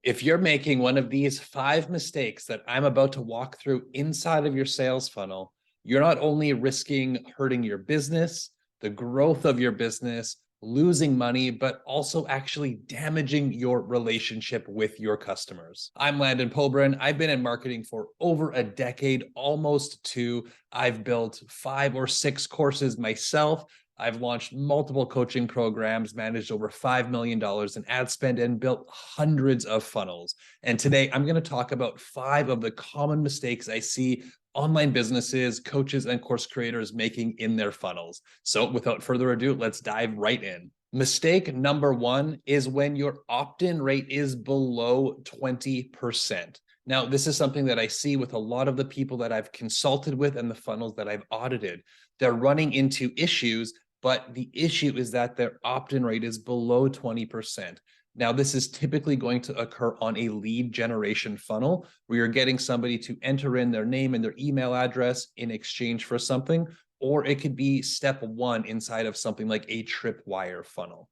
If you're making one of these 5 mistakes that I'm about to walk through inside of your sales funnel, you're not only risking hurting your business, the growth of your business, losing money, but also actually damaging your relationship with your customers. I'm Landon Pobrin. I've been in marketing for over a decade, almost 2. I've built 5 or 6 courses myself. I've launched multiple coaching programs, managed over $5 million in ad spend, and built hundreds of funnels. And today I'm going to talk about 5 of the common mistakes I see online businesses, coaches, and course creators making in their funnels. So without further ado, let's dive right in. Mistake number 1 is when your opt-in rate is below 20%. Now, this is something that I see with a lot of the people that I've consulted with and the funnels that I've audited. They're running into issues, but the issue is that their opt-in rate is below 20%. Now, this is typically going to occur on a lead generation funnel where you're getting somebody to enter in their name and their email address in exchange for something, or it could be step 1 inside of something like a tripwire funnel.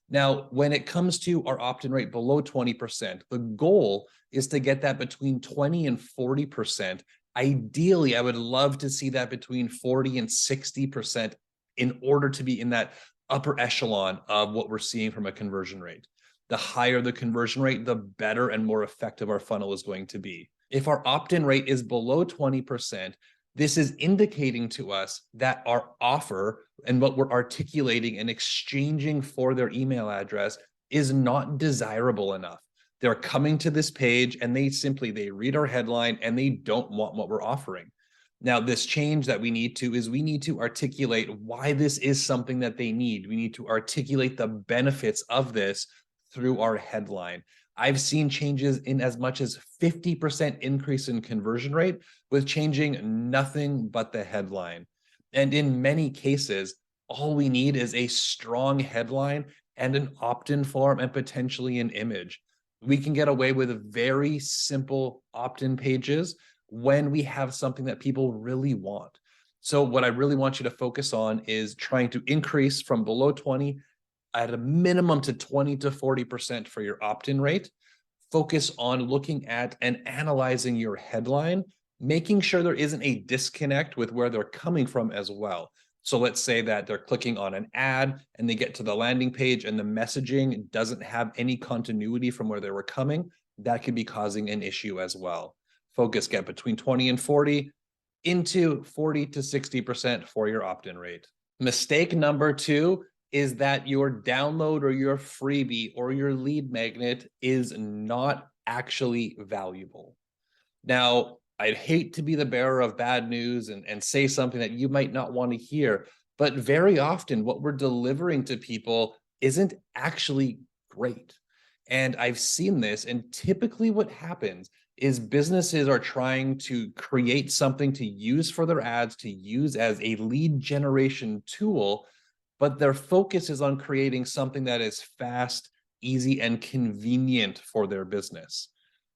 Now, when it comes to our opt-in rate below 20%, the goal is to get that between 20 and 40%. Ideally, I would love to see that between 40 and 60% in order to be in that upper echelon of what we're seeing from a conversion rate. The higher the conversion rate, the better and more effective our funnel is going to be. If our opt-in rate is below 20%, this is indicating to us that our offer and what we're articulating and exchanging for their email address is not desirable enough. They're coming to this page and they read our headline and they don't want what we're offering. Now, this change that we need to articulate why this is something that they need. We need to articulate the benefits of this through our headline. I've seen changes in as much as 50% increase in conversion rate with changing nothing but the headline. And in many cases, all we need is a strong headline and an opt-in form and potentially an image. We can get away with very simple opt-in pages when we have something that people really want. So what I really want you to focus on is trying to increase from below 20 at a minimum to 20 to 40% for your opt-in rate. Focus on looking at and analyzing your headline, making sure there isn't a disconnect with where they're coming from as well. So let's say that they're clicking on an ad and they get to the landing page and the messaging doesn't have any continuity from where they were coming. That could be causing an issue as well. Focus, get between 20 and 40 into 40 to 60% for your opt-in rate. Mistake number 2 is that your download or your freebie or your lead magnet is not actually valuable. Now, I'd hate to be the bearer of bad news and say something that you might not want to hear, but very often what we're delivering to people isn't actually great. And I've seen this, and typically what happens is businesses are trying to create something to use for their ads, to use as a lead generation tool, but their focus is on creating something that is fast, easy, and convenient for their business.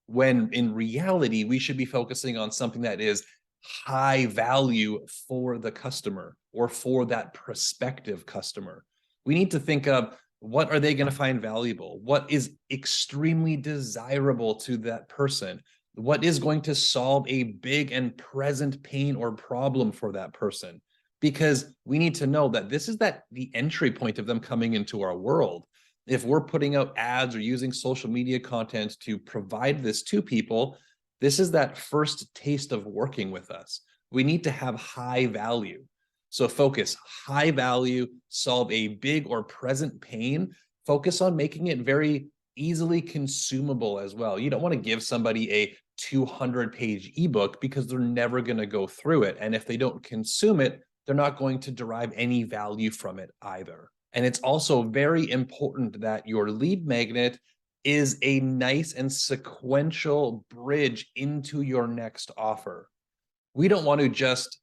When in reality, we should be focusing on something that is high value for the customer or for that prospective customer. We need to think of what are they going to find valuable? What is extremely desirable to that person? What is going to solve a big and present pain or problem for that person? Because we need to know that this is the entry point of them coming into our world. If we're putting out ads or using social media content to provide this to people, this is that first taste of working with us. We need to have high value. So focus high value, solve a big or present pain, focus on making it very easily consumable as well. You don't want to give somebody a 200-page ebook because they're never going to go through it. And if they don't consume it, they're not going to derive any value from it either. And it's also very important that your lead magnet is a nice and sequential bridge into your next offer. We don't want to just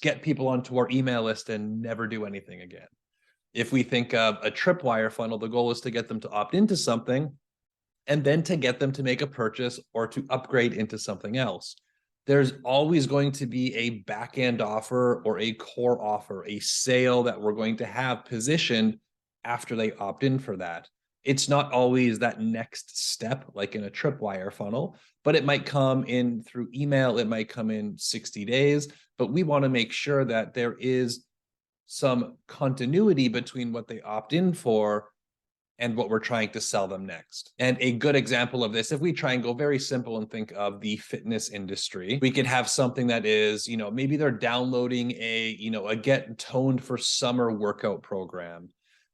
get people onto our email list and never do anything again. If we think of a tripwire funnel, the goal is to get them to opt into something and then to get them to make a purchase or to upgrade into something else. There's always going to be a back-end offer or a core offer, a sale that we're going to have positioned after they opt in for that. It's not always that next step, like in a tripwire funnel, but it might come in through email. It might come in 60 days, but we want to make sure that there is some continuity between what they opt in for and what we're trying to sell them next. And a good example of this, if we try and go very simple and think of the fitness industry, we could have something that is, maybe they're downloading a get toned for summer workout program.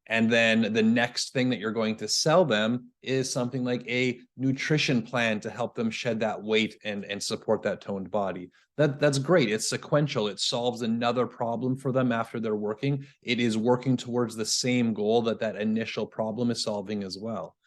And then the next thing that you're going to sell them is something like a nutrition plan to help them shed that weight and support that toned body. That's great. It's sequential. It solves another problem for them after they're working. It is working towards the same goal that initial problem is solving as well.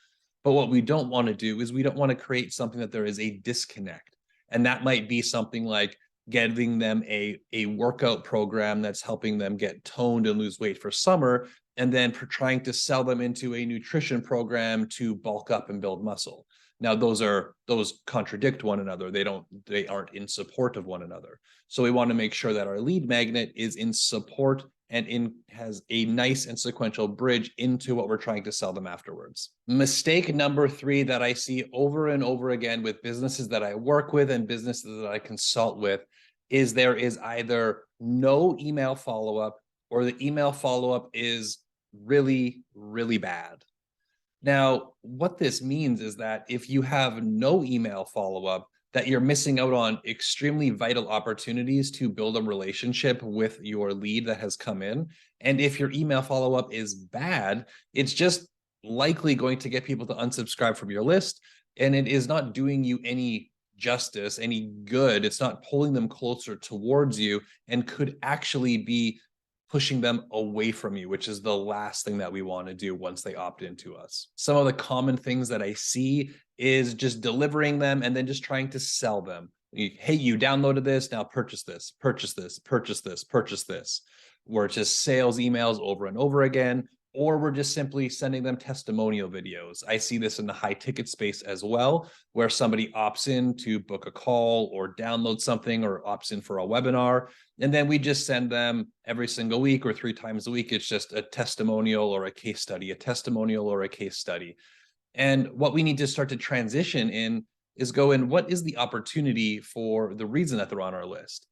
But what we don't want to do is we don't want to create something that there is a disconnect. And that might be something like getting them a workout program that's helping them get toned and lose weight for summer, and then for trying to sell them into a nutrition program to bulk up and build muscle. Now, those contradict one another. They aren't in support of one another. So we want to make sure that our lead magnet is in support and has a nice and sequential bridge into what we're trying to sell them afterwards. Mistake number 3 that I see over and over again with businesses that I work with and businesses that I consult with is there is either no email follow-up or the email follow-up is really, really bad. Now, what this means is that if you have no email follow-up, that you're missing out on extremely vital opportunities to build a relationship with your lead that has come in. And if your email follow-up is bad, it's just likely going to get people to unsubscribe from your list. And it is not doing you any justice, any good. It's not pulling them closer towards you and could actually be pushing them away from you, which is the last thing that we want to do once they opt into us. Some of the common things that I see is just delivering them and then just trying to sell them. Hey, you downloaded this, now purchase this, purchase this, purchase this, purchase this. Where it's just sales emails over and over again, or we're just simply sending them testimonial videos. I see this in the high ticket space as well, where somebody opts in to book a call or download something or opts in for a webinar. And then we just send them every single week or 3 times a week. It's just a testimonial or a case study, a testimonial or a case study. And what we need to start to transition in is go in, what is the opportunity for the reason that they're on our list?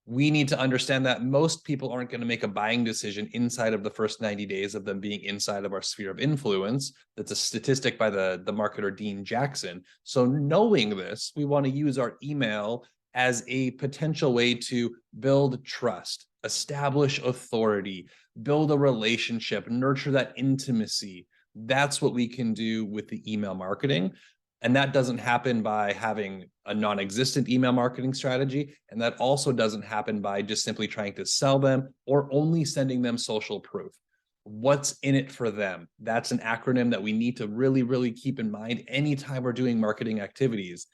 We need to understand that most people aren't going to make a buying decision inside of the first 90 days of them being inside of our sphere of influence. That's a statistic by the marketer Dean Jackson. So knowing this, we want to use our email as a potential way to build trust, establish authority, build a relationship, nurture that intimacy. That's what we can do with the email marketing. And that doesn't happen by having a non-existent email marketing strategy. And that also doesn't happen by just simply trying to sell them or only sending them social proof. What's in it for them? That's an acronym that we need to really, really keep in mind anytime we're doing marketing activities.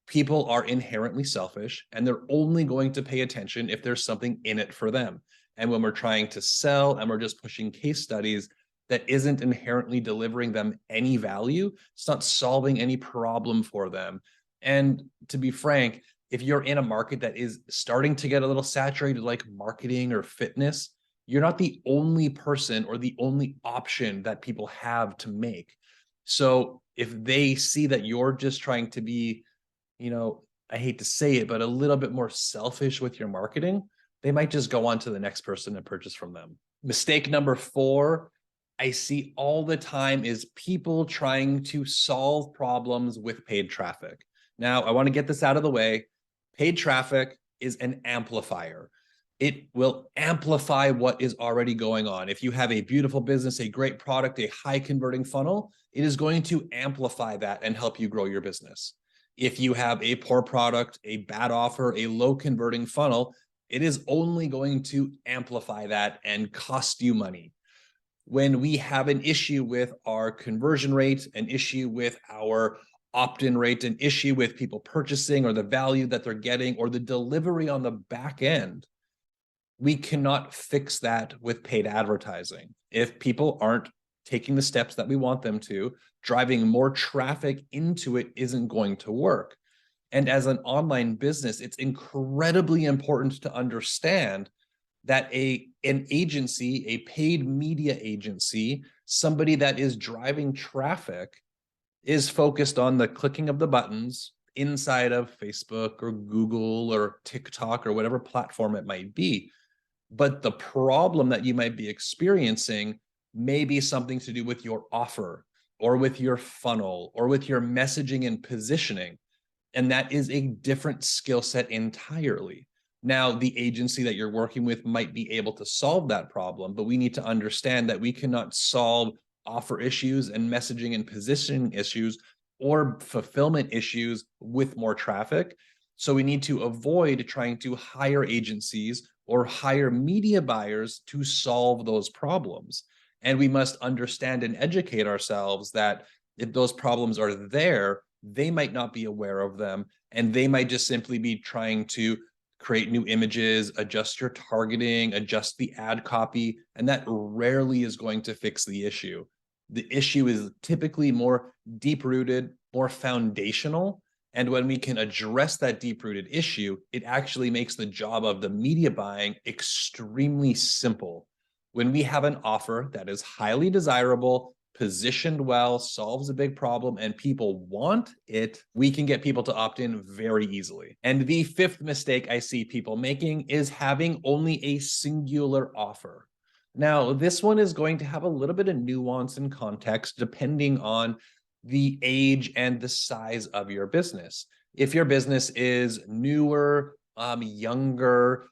People are inherently selfish and they're only going to pay attention if there's something in it for them. And when we're trying to sell and we're just pushing case studies, that isn't inherently delivering them any value. It's not solving any problem for them. And to be frank, if you're in a market that is starting to get a little saturated, like marketing or fitness, you're not the only person or the only option that people have to make. So if they see that you're just trying to be, I hate to say it, but a little bit more selfish with your marketing, they might just go on to the next person and purchase from them. Mistake number 4, I see all the time is people trying to solve problems with paid traffic. Now, I want to get this out of the way. Paid traffic is an amplifier. It will amplify what is already going on. If you have a beautiful business, a great product, a high converting funnel, it is going to amplify that and help you grow your business. If you have a poor product, a bad offer, a low converting funnel, it is only going to amplify that and cost you money. When we have an issue with our conversion rate, an issue with our opt-in rate, an issue with people purchasing or the value that they're getting or the delivery on the back end, we cannot fix that with paid advertising. If people aren't taking the steps that we want them to, driving more traffic into it isn't going to work. And as an online business, it's incredibly important to understand that an agency, a paid media agency, Somebody that is driving traffic is focused on the clicking of the buttons inside of Facebook or Google or TikTok or whatever platform it might be. But the problem that you might be experiencing may be something to do with your offer or with your funnel or with your messaging and positioning. And that is a different skill set entirely. Now, the agency that you're working with might be able to solve that problem, but we need to understand that we cannot solve offer issues and messaging and positioning issues or fulfillment issues with more traffic. So we need to avoid trying to hire agencies or hire media buyers to solve those problems. And we must understand and educate ourselves that if those problems are there, they might not be aware of them, and they might just simply be trying to create new images, adjust your targeting, adjust the ad copy, and that rarely is going to fix the issue. The issue is typically more deep-rooted, more foundational, and when we can address that deep-rooted issue, it actually makes the job of the media buying extremely simple. When we have an offer that is highly desirable, positioned well, solves a big problem, and people want it, we can get people to opt in very easily. And the fifth mistake I see people making is having only a singular offer. Now, this one is going to have a little bit of nuance and context depending on the age and the size of your business. If your business is newer, younger,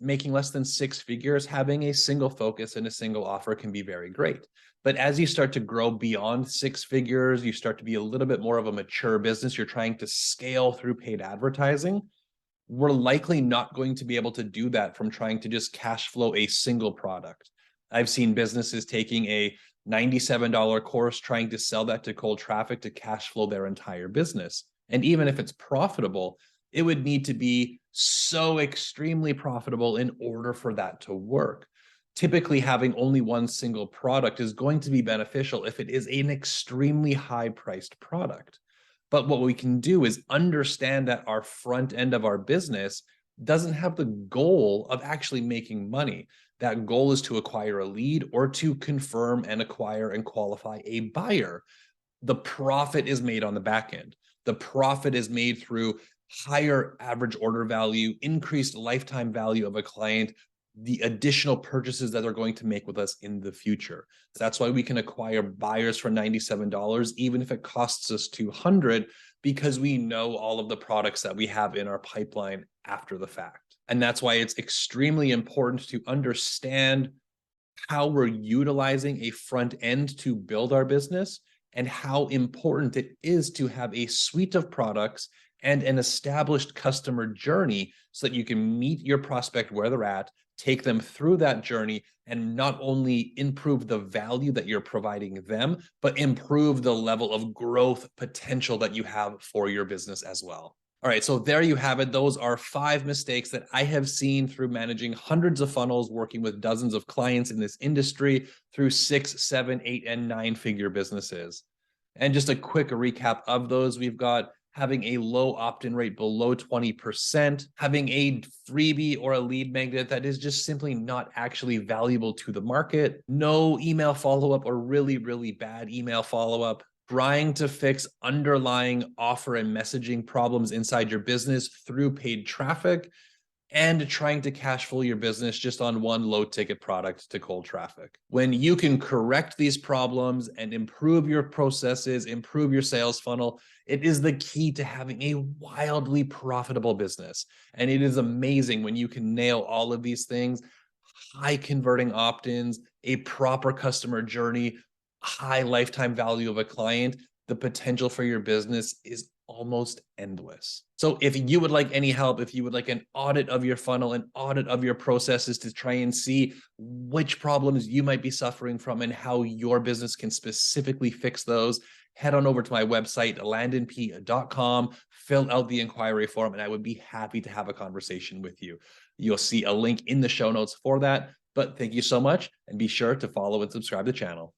making less than 6 figures, having a single focus and a single offer can be very great. But as you start to grow beyond 6 figures, you start to be a little bit more of a mature business, you're trying to scale through paid advertising, we're likely not going to be able to do that from trying to just cash flow a single product. I've seen businesses taking a $97 course, trying to sell that to cold traffic to cash flow their entire business. And even if it's profitable, it would need to be so extremely profitable in order for that to work. Typically, having only one single product is going to be beneficial if it is an extremely high-priced product. But what we can do is understand that our front end of our business doesn't have the goal of actually making money. That goal is to acquire a lead or to confirm and acquire and qualify a buyer. The profit is made on the back end. The profit is made through higher average order value, increased lifetime value of a client, the additional purchases that they're going to make with us in the future. That's why we can acquire buyers for $97, even if it costs us $200, because we know all of the products that we have in our pipeline after the fact. And that's why it's extremely important to understand how we're utilizing a front end to build our business and how important it is to have a suite of products and an established customer journey so that you can meet your prospect where they're at, take them through that journey, and not only improve the value that you're providing them, but improve the level of growth potential that you have for your business as well. All right, so there you have it. Those are 5 mistakes that I have seen through managing hundreds of funnels, working with dozens of clients in this industry through 6, 7, 8, and 9-figure businesses. And just a quick recap of those, we've got having a low opt-in rate below 20%, having a freebie or a lead magnet that is just simply not actually valuable to the market, no email follow-up or really, really bad email follow-up, trying to fix underlying offer and messaging problems inside your business through paid traffic, and trying to cash flow your business just on one low ticket product to cold traffic. When you can correct these problems and improve your processes, improve your sales funnel, it is the key to having a wildly profitable business. And it is amazing when you can nail all of these things: high converting opt-ins, a proper customer journey, high lifetime value of a client. The potential for your business is almost endless. So if you would like any help, if you would like an audit of your funnel, an audit of your processes to try and see which problems you might be suffering from and how your business can specifically fix those, head on over to my website, landonp.com, fill out the inquiry form, and I would be happy to have a conversation with you. You'll see a link in the show notes for that. But thank you so much, and be sure to follow and subscribe to the channel.